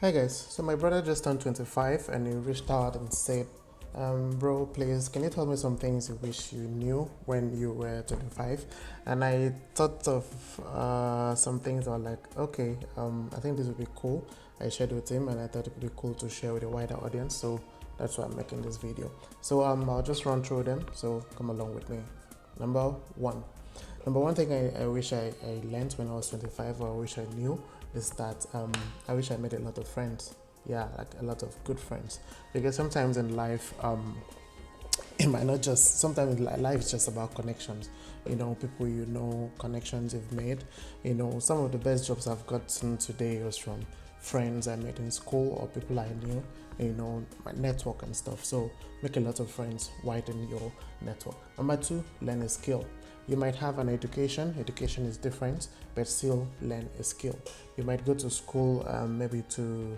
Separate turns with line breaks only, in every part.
Hi guys, so my brother just turned 25 and he reached out and said, bro, please, can you tell me some things you wish you knew when you were 25? And I thought of some things that were like, okay, I think this would be cool. I shared with him and I thought it would be cool to share with a wider audience, so that's why I'm making this video. So I'll just run through them, so come along with me. Number one. Number one thing I wish I learned when I was 25, or I wish I knew, is that I wish I made a lot of friends. Yeah, like a lot of good friends. Because sometimes in life, it might not just, sometimes life is just about connections. You know, people you know, connections you've made. You know, some of the best jobs I've gotten today was from friends I met in school or people I knew, you know, my network and stuff. So make a lot of friends, widen your network. Number two, learn a skill. You might have an education is different, but still learn a skill. You might go to school maybe to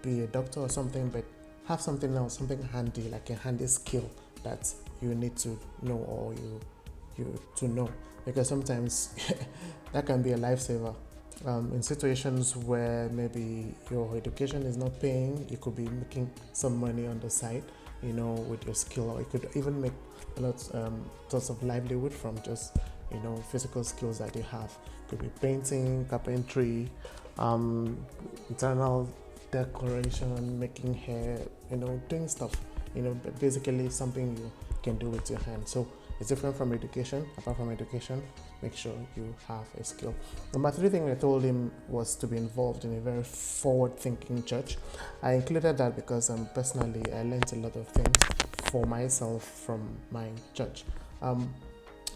be a doctor or something, but have something else, something handy, like a handy skill that you need to know, or you to know, because sometimes that can be a lifesaver. In situations where maybe your education is not paying, you could be making some money on the side, you know, with your skill, or you could even make a lot sorts of livelihood from just, you know, physical skills that you have. Could be painting, carpentry, internal decoration, making hair, you know, doing stuff, you know, but basically something you can do with your hands. So it's different from education. Apart from education, make sure you have a skill. Number three thing I told him was to be involved in a very forward-thinking church. I included that because personally I learned a lot of things for myself from my church.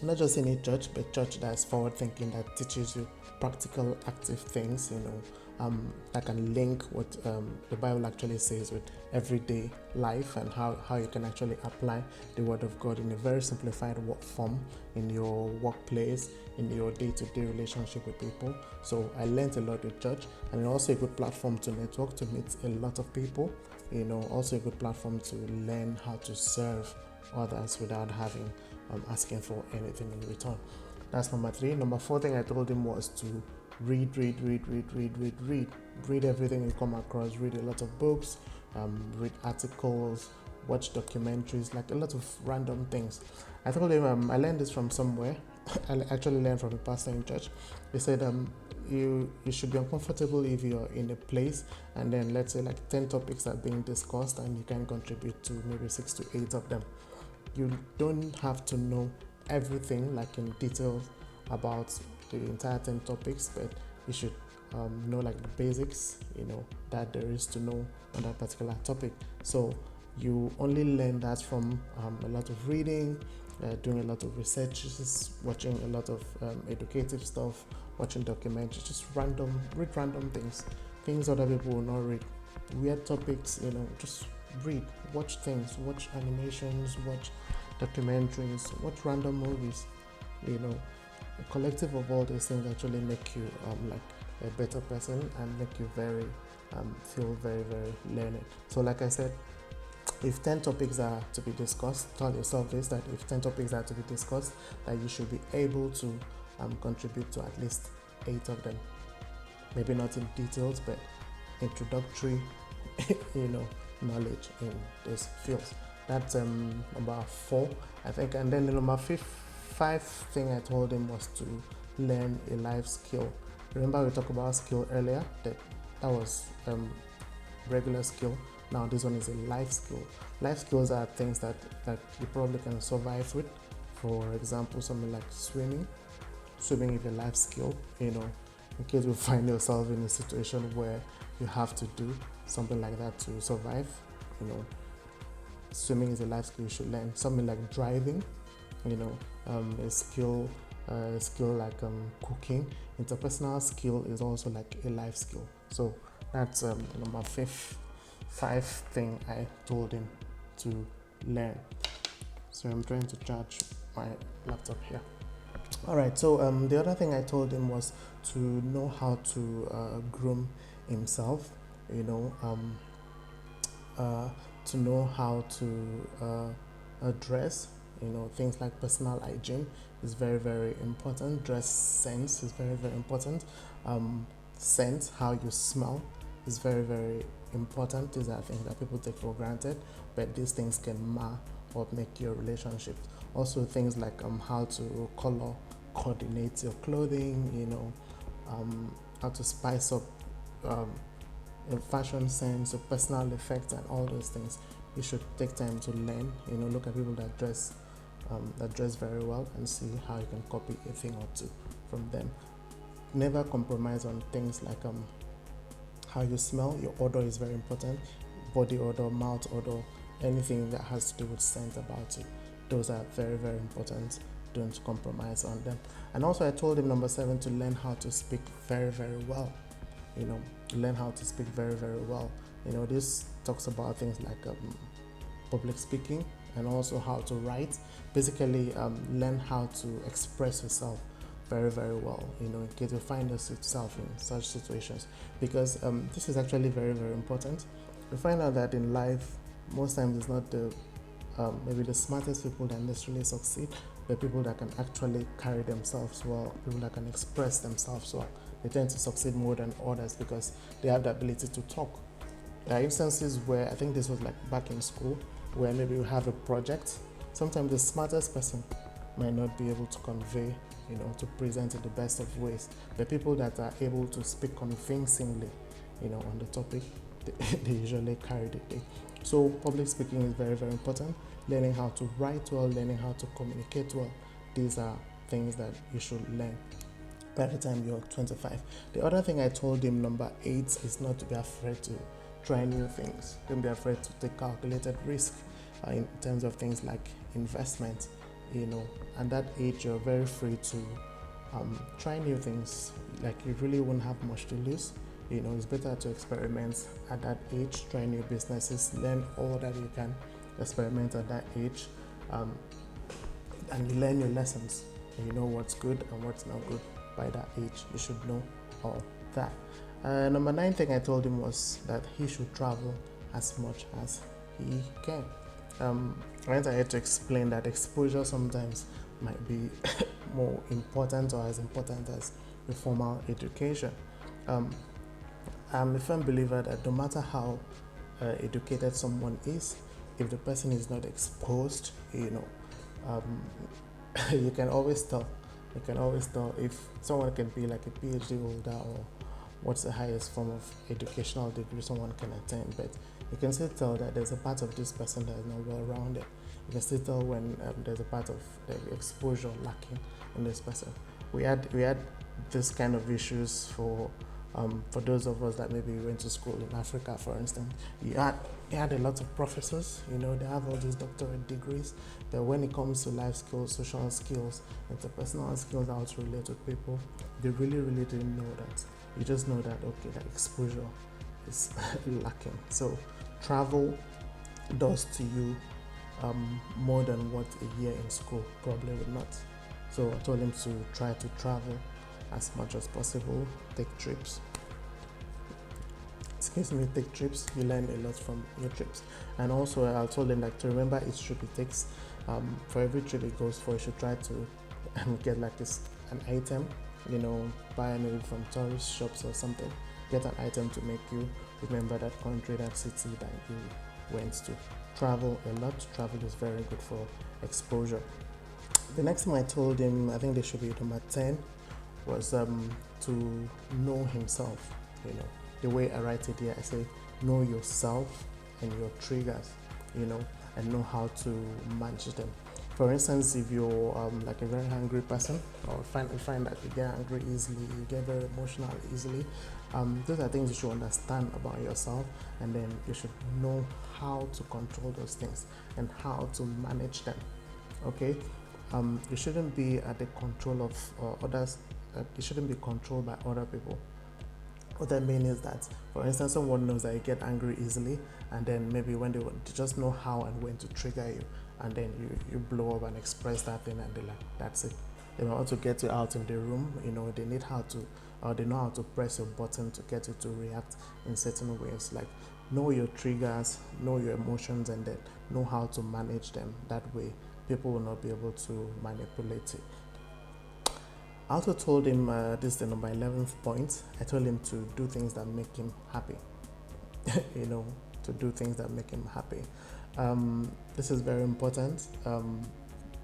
Not just any church, but church that's forward thinking, that teaches you practical, active things, you know, that can link what the Bible actually says with everyday life, and how you can actually apply the Word of God in a very simplified form in your workplace, in your day-to-day relationship with people. So I learned a lot with church, and also a good platform to network, to meet a lot of people, you know, also a good platform to learn how to serve others without having asking for anything in return. That's number three. Number four thing I told him was to read everything you come across. Read a lot of books, read articles, watch documentaries, like a lot of random things. I told him I learned this from somewhere. I actually learned from a pastor in church. He said you should be uncomfortable if you're in a place and then let's say like 10 topics are being discussed and you can contribute to maybe 6 to 8 of them. You don't have to know everything like in detail about the entire 10 topics, but you should know like the basics, you know, that there is to know on that particular topic. So you only learn that from a lot of reading, doing a lot of research, just watching a lot of educative stuff, watching documentaries, just read random things other people will not read, weird topics, you know, just read, watch things, watch animations, watch documentaries, watch random movies, you know. A collective of all these things actually make you like a better person and make you very feel very learned. So like I said, if 10 topics are to be discussed, tell yourself this, that if 10 topics are to be discussed, that you should be able to contribute to at least 8 of them. Maybe not in details, but introductory you know, knowledge in those fields. That's number four, I think. And then the number five thing I told him was to learn a life skill. Remember we talked about skill earlier, that was regular skill. Now this one is a life skill. Life skills are things that you probably can survive with. For example, something like swimming. Swimming is a life skill, you know, in case you find yourself in a situation where you have to do something like that to survive, you know. Swimming is a life skill you should learn. Something like driving, you know, a skill like cooking. Interpersonal skill is also like a life skill. So that's number five thing I told him to learn. So I'm trying to charge my laptop here. All right, so the other thing I told him was to know how to groom himself, you know, to know how to dress, you know, things like personal hygiene is very important. Dress sense is very important. Scent, how you smell, is very, very important. These are things that people take for granted, but these things can mar or make your relationships. Also, things like how to color coordinate your clothing, how to spice up um, your fashion sense, your personal effects, and all those things. You should take time to learn. Look at people that dress very well and see how you can copy a thing or two from them. Never compromise on things like how you smell. Your odor is very important. Body odor, mouth odor, anything that has to do with scent about you. Those are very, very important. Don't compromise on them. And also, I told him number 7 to learn how to speak very, very well. Learn how to speak very, very well. This talks about things like public speaking and also how to write. Basically, learn how to express yourself very, very well, in case you find yourself in such situations, because this is actually very, very important. You find out that in life, most times it's not the maybe the smartest people that necessarily succeed, but people that can actually carry themselves well, people that can express themselves well. They tend to succeed more than others because they have the ability to talk. There are instances where I think this was like back in school, where maybe you have a project. Sometimes the smartest person might not be able to convey, to present in the best of ways. The people that are able to speak convincingly, on the topic, they usually carry the day. So public speaking is very, very important. Learning how to write well, learning how to communicate well. These are things that you should learn by the time you're 25. The other thing I told him, number 8, is not to be afraid to try new things. Don't be afraid to take calculated risk in terms of things like investment. At that age, you're very free to try new things. Like, you really won't have much to lose. It's better to experiment at that age, try new businesses, learn all that you can, experiment at that age, and you learn your lessons. And you know what's good and what's not good by that age. You should know all that. Number 9 thing I told him was that he should travel as much as he can. I had to explain that exposure sometimes might be more important or as important as the formal education. I'm a firm believer that no matter how educated someone is, if the person is not exposed, you can always tell. You can always tell if someone can be like a PhD holder or what's the highest form of educational degree someone can attain, but you can still tell that there's a part of this person that is not well rounded. You can still tell when there's a part of the exposure lacking in this person. We had this kind of issues for those of us that maybe went to school in Africa, for instance. You had a lot of professors, they have all these doctorate degrees, but when it comes to life skills, social skills, interpersonal skills, how to relate with people, they really, really didn't know that. You just know that, okay, that exposure is lacking. So travel does to you more than what a year in school probably would not. So I told him to try to travel as much as possible, take trips. Take trips. You learn a lot from your trips. And also I told him to remember each trip he takes. For every trip he goes for, you should try to get an item, buy maybe from tourist shops or something. Get an item to make you remember that country, that city that you went to. Travel a lot. Travel is very good for exposure. The next thing I told him, I think they should be number 10, was to know himself. The way I write it here, I say know yourself and your triggers, and know how to manage them. For instance, if you're like a very angry person, or find that you get angry easily, you get very emotional easily, those are things you should understand about yourself, and then you should know how to control those things and how to manage them. Okay, you shouldn't be at the control of others. You shouldn't be controlled by other people. What I mean is that, for instance, someone knows that you get angry easily, and then maybe when they just know how and when to trigger you, and then you blow up and express that thing, and they're like, that's it. They want to get you out of the room. They need how to, or they know how to press your button to get you to react in certain ways. Like, know your triggers, know your emotions, and then know how to manage them. That way, people will not be able to manipulate it. I also told him, this is the number 11th point, I told him to do things that make him happy. you know, to do things that make him happy. This is very important.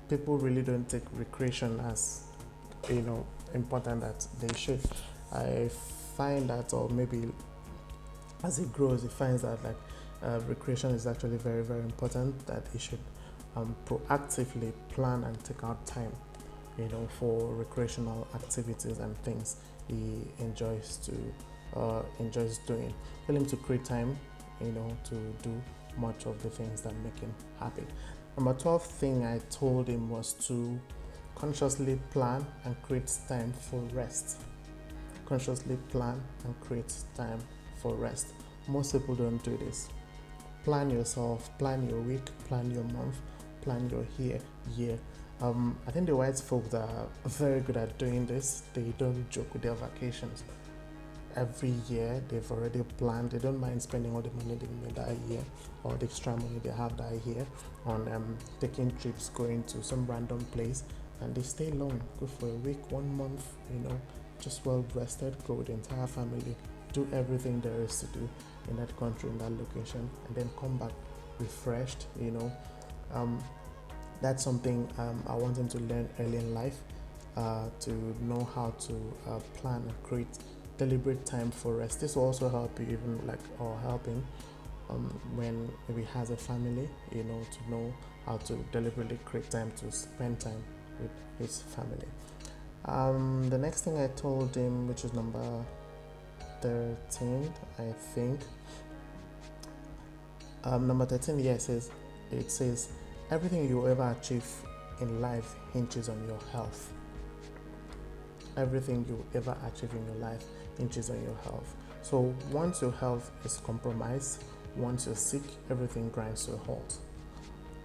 People really don't take recreation as, important that they should. I find that, or maybe as he grows, he finds that recreation is actually very, very important. That he should proactively plan and take out time, for recreational activities and things he enjoys doing. Tell him to create time, to do much of the things that make him happy. Number 12 thing I told him was to consciously plan and create time for rest. Consciously plan and create time for rest. Most people don't do this. Plan yourself, plan your week, plan your month, plan your year. I think the white folk that are very good at doing this, they don't joke with their vacations. Every year they've already planned. They don't mind spending all the money they made that year or the extra money they have that year on taking trips, going to some random place, and they stay long, go for a week, 1 month, just well rested, go with the entire family, do everything there is to do in that country, in that location, and then come back refreshed. That's something I want him to learn early in life, to know how to plan and create deliberate time for rest. This will also help you help him when he has a family, to know how to deliberately create time to spend time with his family. The next thing I told him, which is number 13, I think. Number 13, yes, it says everything you ever achieve in life hinges on your health. Everything you ever achieve in your life hinges on your health. So once your health is compromised, once you're sick, everything grinds to a halt.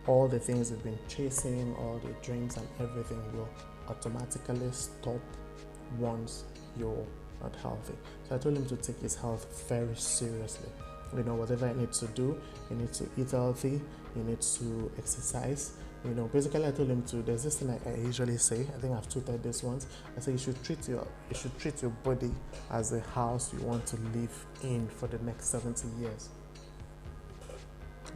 All the things you've been chasing, all the dreams and everything will automatically stop once you're not healthy. So I told him to take his health very seriously. Whatever he needs to do, he needs to eat healthy, he needs to exercise. Basically I told him to, there's this thing I usually say, I think I've tweeted this once. I say you should treat your body as a house you want to live in for the next 70 years.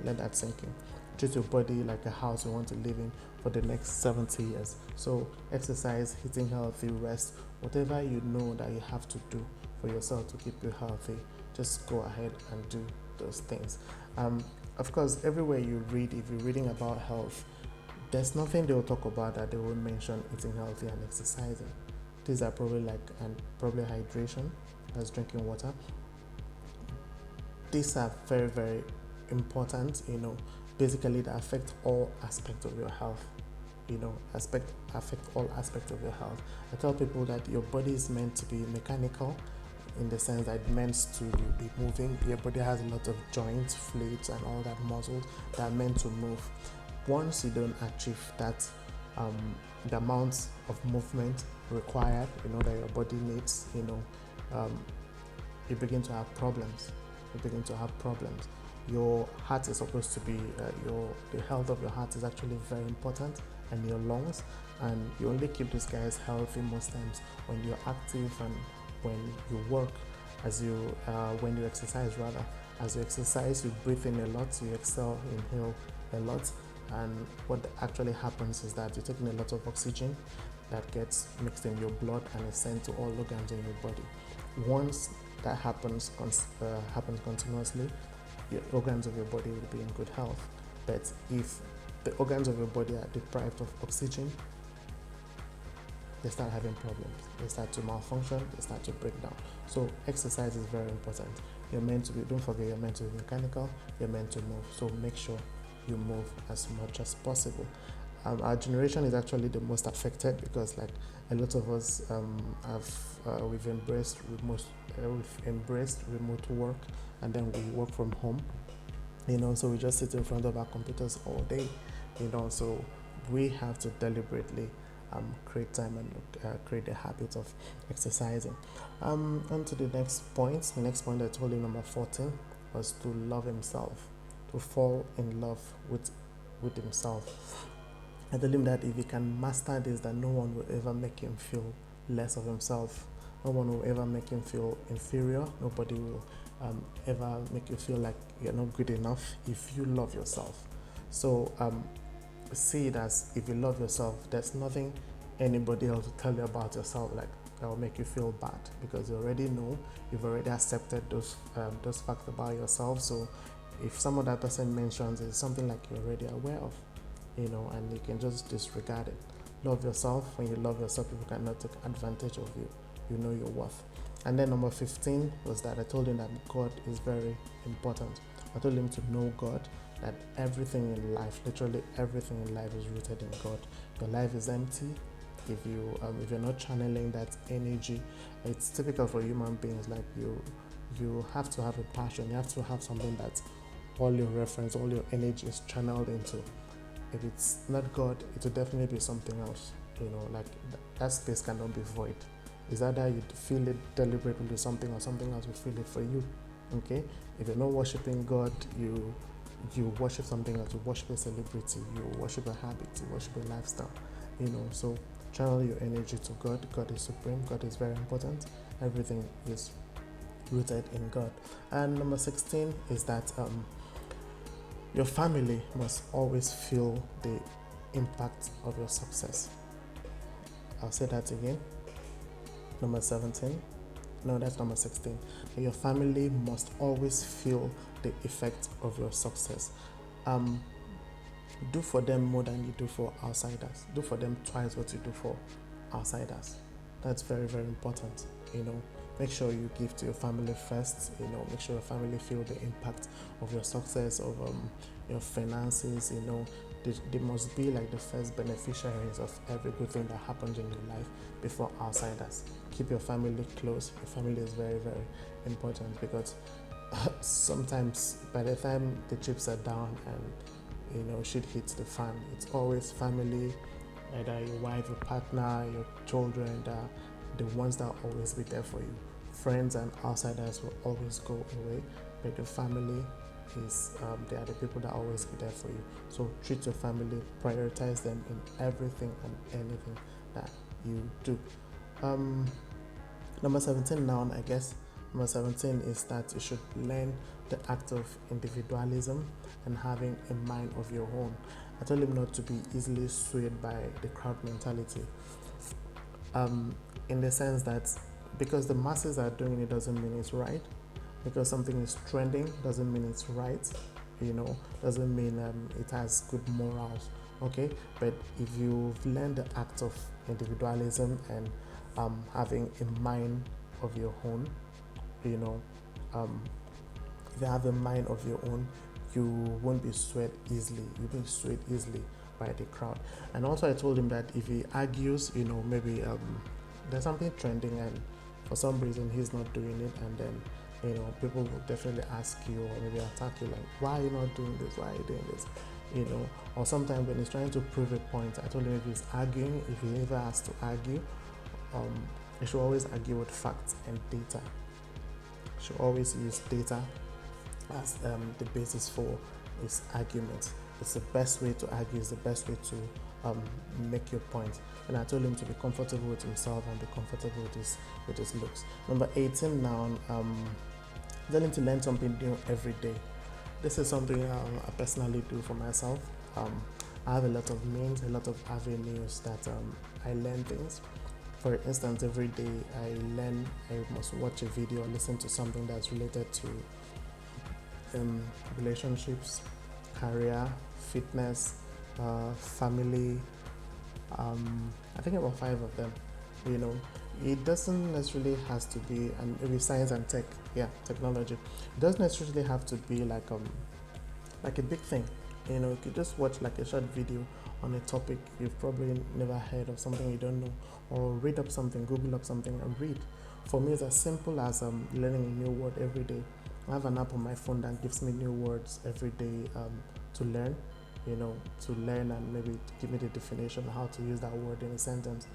Let that sink in. Treat your body like a house you want to live in for the next 70 years. So exercise, eating healthy, rest, whatever you know that you have to do for yourself to keep you healthy, just go ahead and do those things. Of course, everywhere you read, if you're reading about health, there's nothing they'll talk about that they won't mention eating healthy and exercising. These are probably probably hydration, that's drinking water. These are very, very important, basically that affect all aspects of your health. Affect all aspects of your health. I tell people that your body is meant to be mechanical, in the sense that it's meant to be moving. Your body has a lot of joints, fluids, and all that muscles that are meant to move. Once you don't achieve that, the amount of movement required, that your body needs, you begin to have problems. Your heart is supposed to be, the health of your heart is actually very important, and your lungs, and you only keep these guys healthy most times when you're active and when you work, when you exercise rather. As you exercise, you breathe in a lot, you inhale a lot, and what actually happens is that you're taking a lot of oxygen that gets mixed in your blood and is sent to all organs in your body. Once that happens continuously, your organs of your body will be in good health. But if the organs of your body are deprived of oxygen, they start having problems. They start to malfunction, they start to break down. So exercise is very important. Don't forget, you're meant to be mechanical, you're meant to move. So make sure you move as much as possible. Our generation is actually the most affected because a lot of us we've embraced remote work, and then we work from home. So we just sit in front of our computers all day. So we have to deliberately create time and create the habit of exercising. On to the next point. The next point I told him, number 14, was to love himself, to fall in love with himself. I told him that if he can master this, that no one will ever make him feel less of himself. No one will ever make him feel inferior. Nobody will ever make you feel like you're not good enough if you love yourself. So see it as, if you love yourself, there's nothing anybody else will tell you about yourself like that will make you feel bad, because you already know, you've already accepted those facts about yourself. So if some other person mentions, it's something like you're already aware of, and you can just disregard it. Love yourself. When you love yourself, people cannot take advantage of you. You know your worth. And then number 15 was that I told him that God is very important. I told him to know God, that everything in life, literally everything in life, is rooted in God. Your life is empty if you're not channeling that energy. It's typical for human beings. Like you have to have a passion. You have to have something that all your reference, all your energy is channeled into. If it's not God, it will definitely be something else. Like that space cannot be void. Is either you feel it deliberately with something, or something else will feel it for you. Okay? If you're not worshiping God, you worship something else. You worship a celebrity. You worship a habit. You worship a lifestyle. So channel your energy to God. God is supreme. God is very important. Everything is rooted in God. And number 16 is that your family must always feel the impact of your success. I'll say that again. Number 17. No, that's number 16. Your family must always feel the effect of your success. Do for them more than you do for outsiders. Do for them twice what you do for outsiders. That's very, very important. Make sure you give to your family first. Make sure your family feel the impact of your success, of your finances. They must be like the first beneficiaries of every good thing that happens in your life before outsiders. Keep your family close. Your family is very, very important, because sometimes by the time the chips are down and shit hits the fan, it's always family, either your wife, your partner, your children, the ones that will always be there for you. Friends and outsiders will always go away, but your family is they are the people that always be there for you. So treat your family, prioritize them in everything and anything that you do. Number 17 now, I guess. Number 17 is that you should learn the act of individualism and having a mind of your own. I told him not to be easily swayed by the crowd mentality. In the sense that because the masses are doing it doesn't mean it's right. Because something is trending doesn't mean it's right. Doesn't mean it has good morals. Okay, but if you've learned the act of individualism and having a mind of your own, if you have a mind of your own, you won't be swayed easily. You won't be swayed easily by the crowd. And also I told him that if he argues, maybe there's something trending and for some reason he's not doing it, and then people will definitely ask you or maybe attack you, like, why are you not doing this, why are you doing this, or sometimes when he's trying to prove a point. I told him if he's arguing, if he ever has to argue, he should always argue with facts and data. He should always use data as the basis for his argument. It's the best way to argue, it's the best way to make your point. And I told him to be comfortable with himself and be comfortable with his looks. Number 18 now, tell him to learn something new every day. This is something I personally do for myself. I have a lot of means, a lot of avenues that I learn things. For instance, every day I must watch a video or listen to something that's related to relationships, career, fitness, family. I think about 5 of them. It doesn't necessarily has to be, and maybe science and technology. It doesn't necessarily have to be like a big thing. You could just watch like a short video on a topic you've probably never heard of, something you don't know, or read up something, Google up something and read. For me, it's as simple as learning a new word every day. I have an app on my phone that gives me new words every day to learn, and maybe give me the definition of how to use that word in a sentence.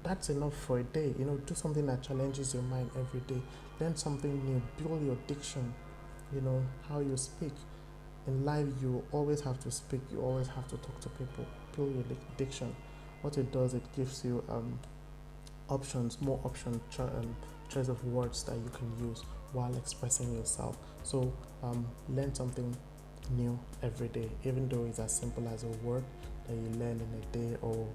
That's enough for a day. Do something that challenges your mind every day. Learn something new, build your diction, how you speak. In life, you always have to speak, you always have to talk to people, build your diction. What it does, it gives you options, more option choice of words that you can use while expressing yourself. So learn something new every day, even though it's as simple as a word that you learn in a day, or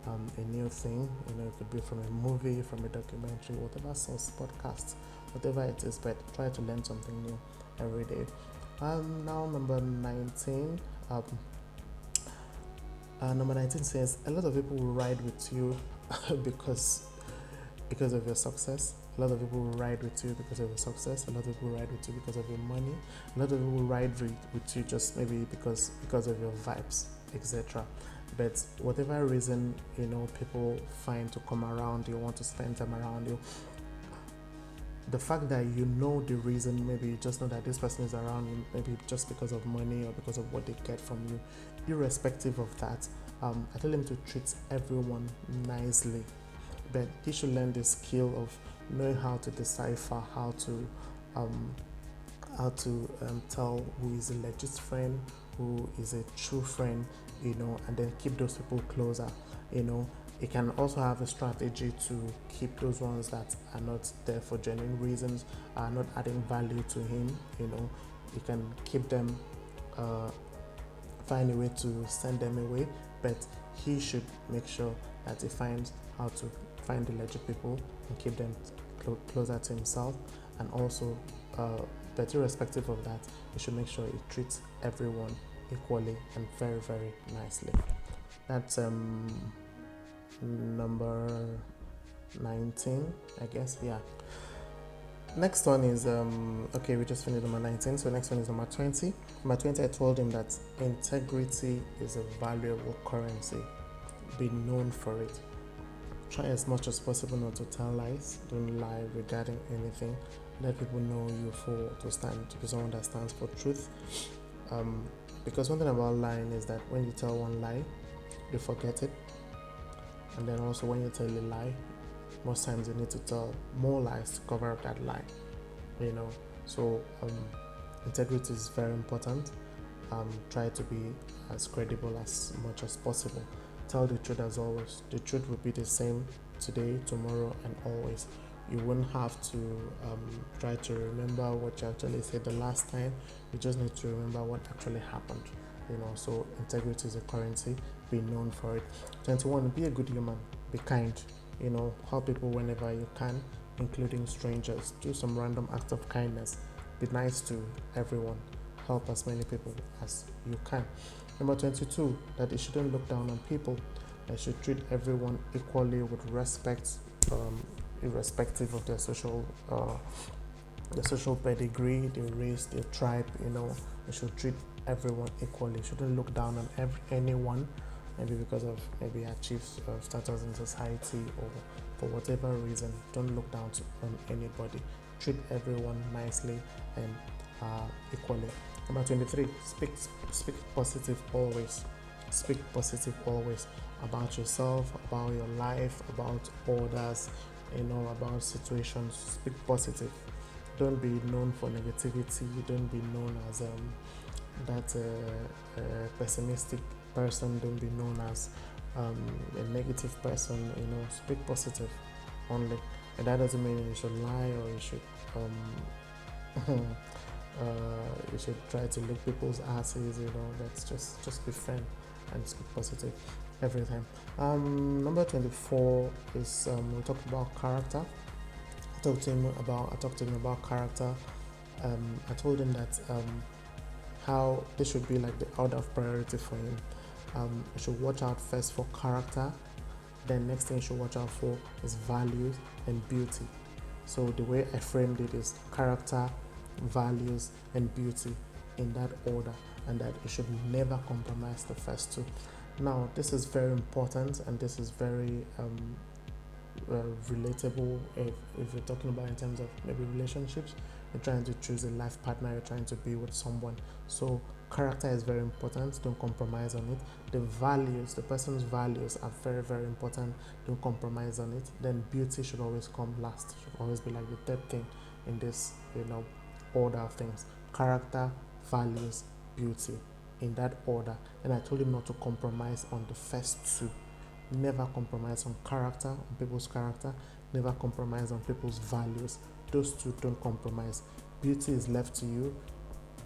a new thing. It could be from a movie, from a documentary, whatever source, podcast, whatever it is. But try to learn something new every day. Now number 19. Number 19 says a lot of people will ride with you because of your success. A lot of people will ride with you because of your success. A lot of people will ride with you because of your money. A lot of people will ride with you just maybe because of your vibes, etc. But whatever reason people find to come around you, want to spend time around you, the fact that the reason, maybe you just know that this person is around you maybe just because of money or because of what they get from you. Irrespective of that, I tell him to treat everyone nicely, but he should learn the skill of knowing how to decipher, how to tell who is a legit friend, who is a true friend, and then keep those people closer. He can also have a strategy to keep those ones that are not there for genuine reasons, are not adding value to him. He can keep them, find a way to send them away, but he should make sure that he finds how to find the legit people and keep them closer to himself. And also, but irrespective of that, he should make sure he treats everyone equally and very, very nicely. That's number 19, I guess. Yeah. Next one is okay, we just finished number 19, so next one is number 20. Number 20, I told him that integrity is a valuable currency. Be known for it. Try as much as possible not to tell lies. Don't lie regarding anything. Let people know you to be someone that stands for truth. Because one thing about lying is that when you tell one lie, you forget it. And then also when you tell a lie, most times you need to tell more lies to cover up that lie. So integrity is very important. Try to be as credible as much as possible. Tell the truth as always. The truth will be the same today, tomorrow, and always. You won't have to try to remember what you actually said the last time. You just need to remember what actually happened. So integrity is a currency. Be known for it. 21. Be a good human. Be kind. Help people whenever you can, including strangers. Do some random acts of kindness. Be nice to everyone. Help as many people as you can. Number 22, that you shouldn't look down on people. You should treat everyone equally with respect, irrespective of their social pedigree, their race, their tribe. You should treat everyone equally. You shouldn't look down on anyone, maybe because of maybe achieved status in society or for whatever reason. Don't look down on anybody. Treat everyone nicely and equally. Number 23, speak positive always. Speak positive always about yourself, about your life, about others, about situations. Speak positive. Don't be known for negativity. Don't be known as that pessimistic person. Don't be known as a negative person. Speak positive only, and that doesn't mean you should lie or you should you should try to lick people's asses. That's just be friend and speak positive every time. Number 24 is we talked about character. I talked to him about character. I told him that how this should be like the order of priority for him. You should watch out first for character. Then next thing you should watch out for is values and beauty. So the way I framed it is character, values, and beauty in that order, and that you should never compromise the first two. Now, this is very important, and this is very relatable if you're talking about in terms of maybe relationships. You're trying to choose a life partner, you're trying to be with someone. So character is very important. Don't compromise on it. The values, the person's values are very, very important. Don't compromise on it. Then beauty should always come last. Should always be like the third thing in this order of things. Character, values, beauty, in that order. And I told him not to compromise on the first two. Never compromise on character, on people's character. Never compromise on people's values. Those two don't compromise. Beauty is left to you.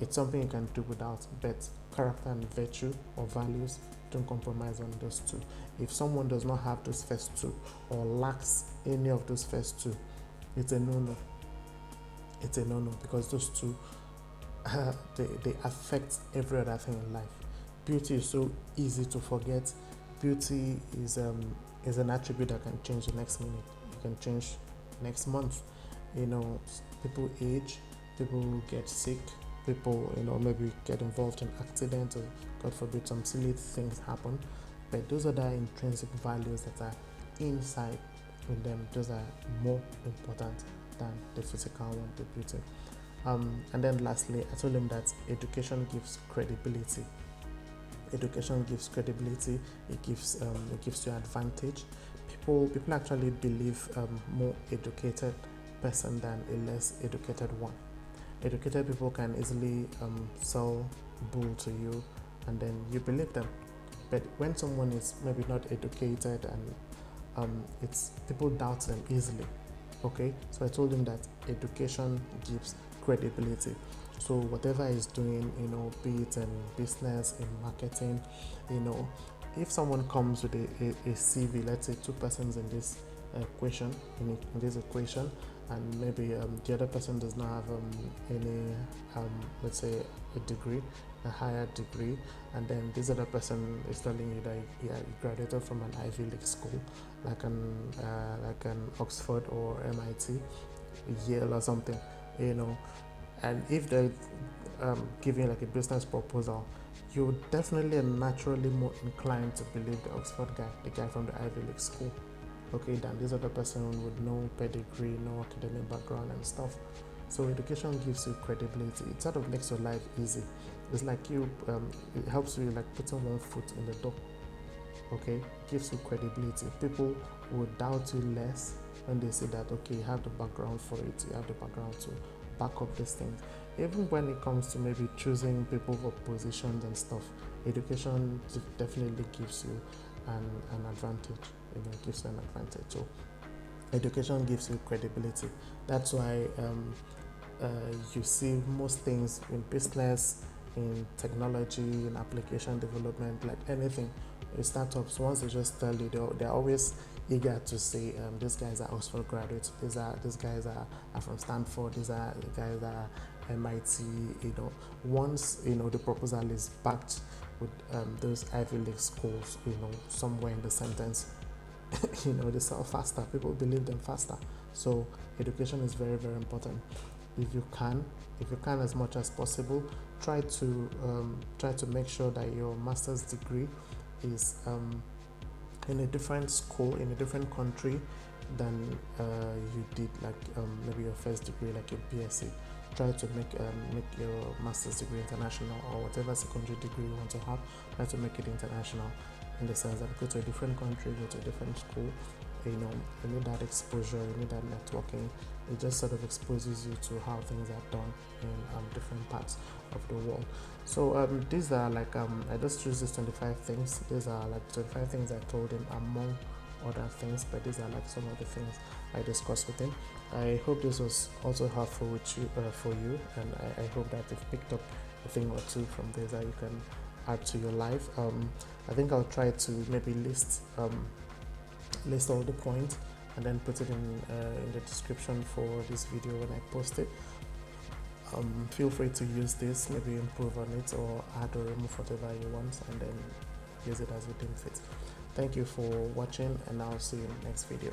It's something you can do without, but character and virtue or values, don't compromise on those two. If someone does not have those first two or lacks any of those first two, it's a no-no. It's a no-no, because those two they affect every other thing in life. Beauty is so easy to forget. Beauty is an attribute that can change the next minute. It can change next month. People age, people get sick, people maybe get involved in accidents, or God forbid some silly things happen. But those are the intrinsic values that are inside in them. Those are more important than the physical one, the beauty. And then lastly, I told him that education gives credibility. Education gives credibility. It gives you advantage. People actually believe more educated person than a less educated one. Educated people can easily sell bull to you, and then you believe them. But when someone is maybe not educated, and it's people doubt them easily. Okay, so I told him that education gives credibility. So whatever he's doing, be it in business, in marketing, if someone comes with a CV, let's say two persons in this equation, in this equation, and maybe the other person does not have any, let's say, a degree, a higher degree, and then this other person is telling you that he graduated from an Ivy League school, like an Oxford or MIT, Yale or something, and if they give you like a business proposal, you're definitely and naturally more inclined to believe the Oxford guy, the guy from the Ivy League school, okay, than this other person with no pedigree, no academic background and stuff. So education gives you credibility. It sort of makes your life easy. It's like it helps you like putting one foot in the door. Okay, it gives you credibility. People will doubt you less when they say that, okay, you have the background for it, you have the background to back up these things. Even when it comes to maybe choosing people for positions and stuff, education definitely gives you an advantage. Gives you an advantage. So education gives you credibility. That's why you see most things in business, in technology, in application development, like anything, in startups, once they just tell you, they're always eager to say, these guys are Oxford graduates, these guys are from Stanford, these are the guys that are MIT. Once the proposal is backed with those Ivy League schools, somewhere in the sentence, they sell faster. People believe them faster. So education is very, very important. If you can as much as possible, try to make sure that your master's degree is in a different school, in a different country than you did, like maybe your first degree, like your BSc. Try to make your master's degree international, or whatever secondary degree you want to have. Try to make it international, in the sense that go to a different country, go to a different school. You need that exposure, you need that networking. It just sort of exposes you to how things are done in different parts of the world. So these are like I just choose these 25 things. These are like 25 things I told him, among other things, but these are like some of the things I discussed with him. I hope this was also helpful with you, for you, and I hope that you've picked up a thing or two from this that you can add to your life. I think I'll try to maybe list all the points and then put it in the description for this video when I post it. Feel free to use this, maybe improve on it or add or remove whatever you want, and then use it as you deem fit. Thank you for watching, and I'll see you in the next video.